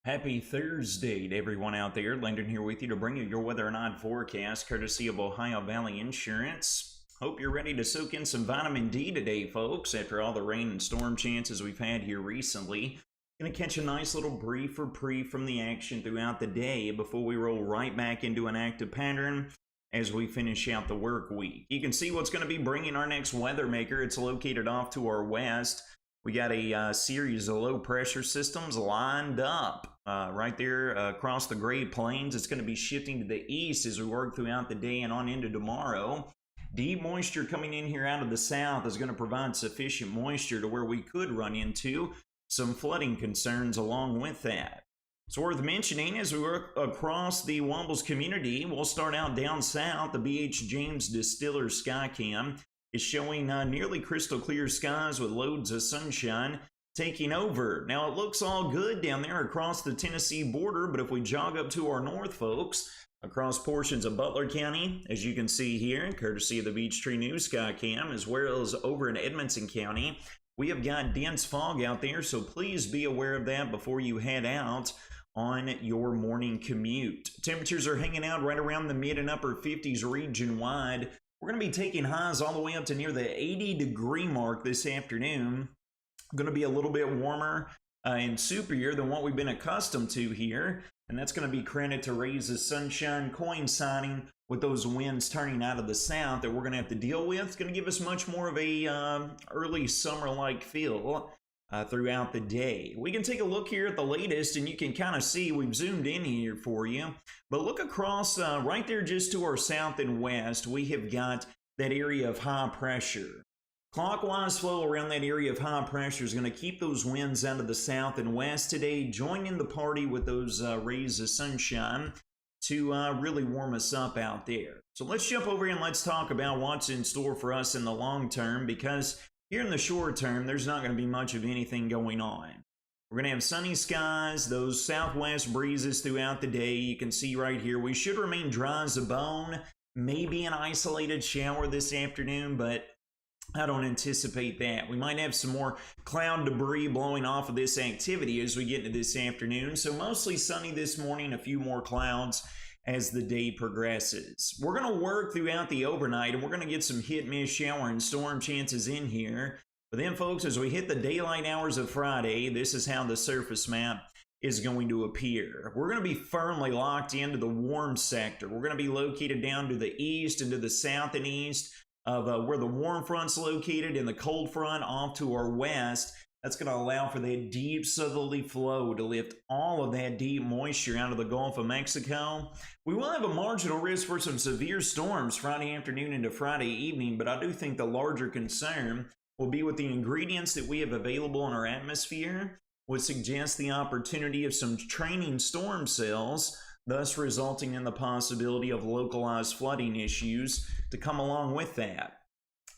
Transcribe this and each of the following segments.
Happy Thursday to everyone out there. Landon here with you to bring you your weather and odd forecast, courtesy of Ohio Valley Insurance. Hope you're ready to soak in some vitamin D today, folks, after all the rain and storm chances we've had here recently. Gonna catch a nice little brief reprieve from the action throughout the day before we roll right back into an active pattern as we finish out the work week. You can see what's going to be bringing our next weather maker. It's located off to our west. We got a series of low pressure systems lined up right there across the Great Plains. It's going to be shifting to the east as we work throughout the day and on into tomorrow. Deep moisture coming in here out of the south is going to provide sufficient moisture to where we could run into some flooding concerns along with that. It's worth mentioning as we work across the Wumbles community, we'll start out down south. The BH James Distiller Skycam is showing nearly crystal clear skies with loads of sunshine taking over. Now it looks all good down there across the Tennessee border, but if we jog up to our north, folks, across portions of Butler County, as you can see here, courtesy of the Beech Tree News Skycam, as well as over in Edmonson County, we have got dense fog out there, so please be aware of that before you head out on your morning commute. Temperatures are hanging out right around the mid and upper 50s region-wide. We're going to be taking highs all the way up to near the 80-degree mark this afternoon. Going to be a little bit warmer and superior than what we've been accustomed to here, and that's going to be credit to rays of sunshine coinciding with those winds turning out of the south that we're going to have to deal with. It's going to give us much more of a early summer-like feel throughout the day. We can take a look here at the latest, and you can kind of see we've zoomed in here for you. But look across right there just to our south and west, we have got that area of high pressure. Clockwise flow around that area of high pressure is going to keep those winds out of the south and west today, joining the party with those rays of sunshine to really warm us up out there. So let's jump over here and let's talk about what's in store for us in the long term, because here in the short term, there's not going to be much of anything going on. We're going to have sunny skies, those southwest breezes throughout the day. You can see right here, we should remain dry as a bone. Maybe an isolated shower this afternoon, but I don't anticipate that. We might have some more cloud debris blowing off of this activity as we get into this afternoon. So mostly sunny this morning, a few more clouds as the day progresses. We're going to work throughout the overnight, and we're going to get some hit-miss shower and storm chances in here. But then, folks, as we hit the daylight hours of Friday, this is how the surface map is going to appear. We're going to be firmly locked into the warm sector. We're going to be located down to the east and to the south and east of where the warm front's located, and the cold front off to our west. That's going to allow for that deep southerly flow to lift all of that deep moisture out of the Gulf of Mexico. We will have a marginal risk for some severe storms Friday afternoon into Friday evening, but I do think the larger concern will be with the ingredients that we have available in our atmosphere would suggest the opportunity of some training storm cells, thus resulting in the possibility of localized flooding issues to come along with that.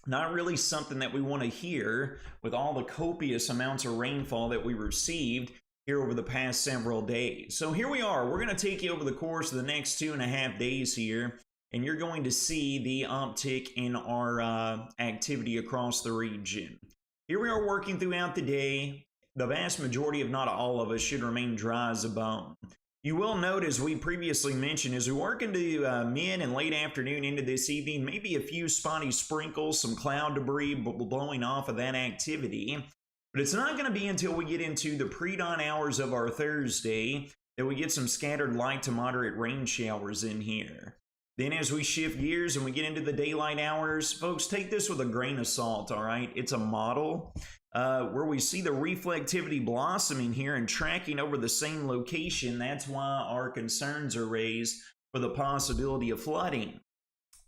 Not really something that we want to hear with all the copious amounts of rainfall that we received here over the past several days. So here we are. We're going to take you over the course of the next 2.5 days here, and you're going to see the uptick in our activity across the region. Here we are working throughout the day. The vast majority, if not all of us, should remain dry as a bone. You will note, as we previously mentioned, as we work into mid and late afternoon into this evening, maybe a few spotty sprinkles, some cloud debris blowing off of that activity. But it's not going to be until we get into the pre-dawn hours of our Thursday that we get some scattered light to moderate rain showers in here. Then as we shift gears and we get into the daylight hours, folks, take this with a grain of salt, all right? It's a model where we see the reflectivity blossoming here and tracking over the same location. That's why our concerns are raised for the possibility of flooding.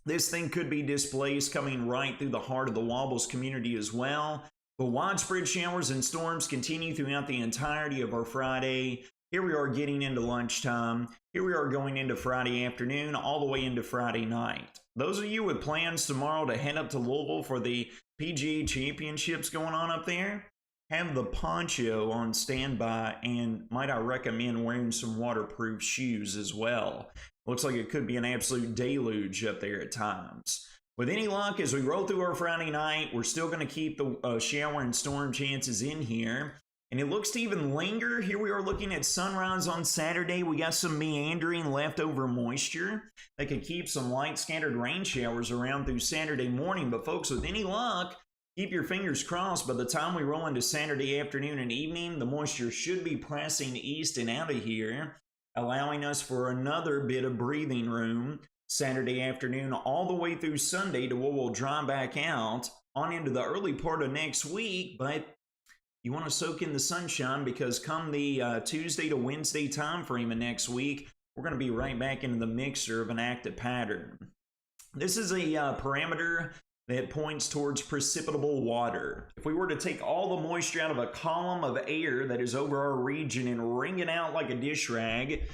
This thing could be displaced coming right through the heart of the Wobbles community as well. But widespread showers and storms continue throughout the entirety of our Friday. Here we are getting into lunchtime. Here we are going into Friday afternoon, all the way into Friday night. Those of you with plans tomorrow to head up to Louisville for the PGA Championships going on up there, have the poncho on standby, and might I recommend wearing some waterproof shoes as well. Looks like it could be an absolute deluge up there at times. With any luck, as we roll through our Friday night, we're still going to keep the shower and storm chances in here. And it looks to even linger. Here we are looking at sunrise on Saturday. We got some meandering leftover moisture that could keep some light scattered rain showers around through Saturday morning. But folks, with any luck, keep your fingers crossed. By the time we roll into Saturday afternoon and evening, the moisture should be pressing east and out of here, allowing us for another bit of breathing room Saturday afternoon all the way through Sunday to where we'll dry back out on into the early part of next week. But you want to soak in the sunshine, because come the Tuesday to Wednesday time frame of next week, we're going to be right back into the mixer of an active pattern. This is a parameter that points towards precipitable water. If we were to take all the moisture out of a column of air that is over our region and wring it out like a dish rag,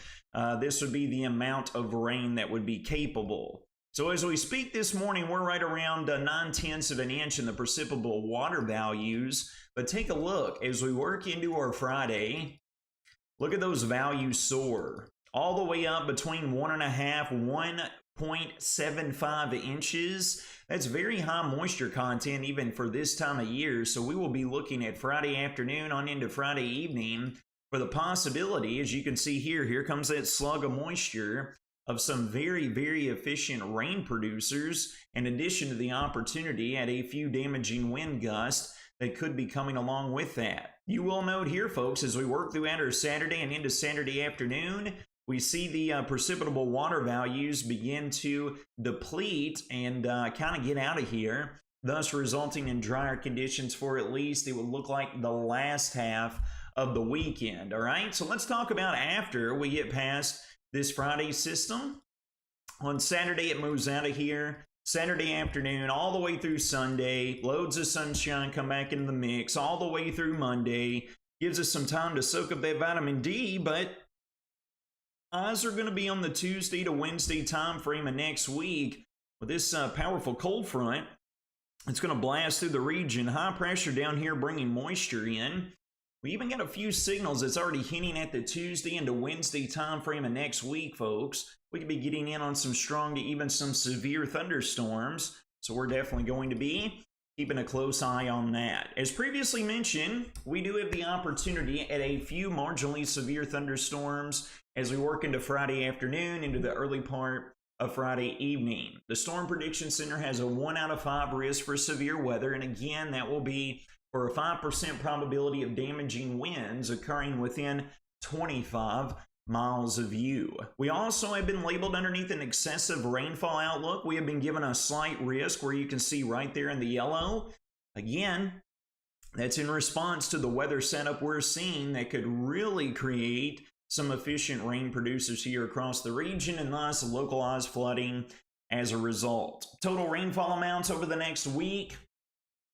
this would be the amount of rain that would be capable. So as we speak this morning, we're right around 9/10 of an inch in the precipitable water values. But take a look as we work into our Friday. Look at those values soar all the way up between 1.5, 1.75 inches. That's very high moisture content even for this time of year. So we will be looking at Friday afternoon on into Friday evening for the possibility, as you can see here comes that slug of moisture of some very, very efficient rain producers, in addition to the opportunity at a few damaging wind gusts that could be coming along with that. You will note here, folks, as we work throughout our Saturday and into Saturday afternoon, we see the precipitable water values begin to deplete and kind of get out of here, thus resulting in drier conditions for at least, it would look like, the last half of the weekend. All right, so let's talk about after we get past this Friday system. On Saturday, it moves out of here. Saturday afternoon, all the way through Sunday, loads of sunshine come back into the mix, all the way through Monday. Gives us some time to soak up that vitamin D, but eyes are going to be on the Tuesday to Wednesday time frame of next week with this powerful cold front. It's going to blast through the region. High pressure down here bringing moisture in. We even got a few signals that's already hinting at the Tuesday into Wednesday time frame of next week, folks. We could be getting in on some strong to even some severe thunderstorms. So we're definitely going to be keeping a close eye on that. As previously mentioned, we do have the opportunity at a few marginally severe thunderstorms as we work into Friday afternoon, into the early part of Friday evening. The Storm Prediction Center has a 1 out of 5 risk for severe weather. And again, that will be for a 5% probability of damaging winds occurring within 25 miles of you. We also have been labeled underneath an excessive rainfall outlook. We have been given a slight risk where you can see right there in the yellow. Again, that's in response to the weather setup we're seeing that could really create some efficient rain producers here across the region and thus localized flooding as a result. Total rainfall amounts over the next week,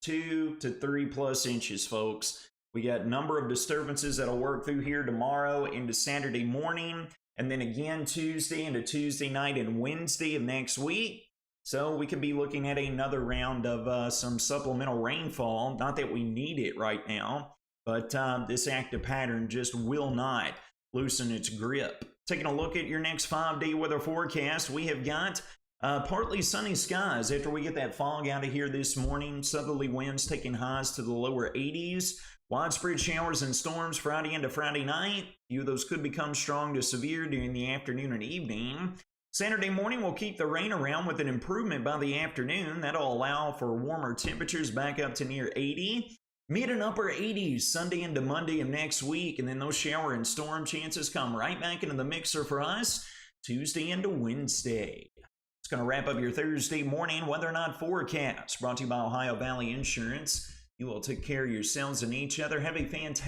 2 to 3+ inches, folks. We got a number of disturbances that'll work through here tomorrow into Saturday morning, and then again Tuesday into Tuesday night and Wednesday of next week. So we could be looking at another round of some supplemental rainfall. Not that we need it right now, but this active pattern just will not loosen its grip. Taking a look at your next 5-day weather forecast, we have got partly sunny skies after we get that fog out of here this morning. Southerly winds taking highs to the lower 80s. Widespread showers and storms Friday into Friday night. A few of those could become strong to severe during the afternoon and evening. Saturday morning will keep the rain around with an improvement by the afternoon. That'll allow for warmer temperatures back up to near 80. Mid and upper 80s Sunday into Monday of next week. And then those shower and storm chances come right back into the mixer for us Tuesday into Wednesday. Going to wrap up your Thursday morning weather or not forecast, brought to you by Ohio Valley Insurance. You will take care of yourselves and each other. Have a fantastic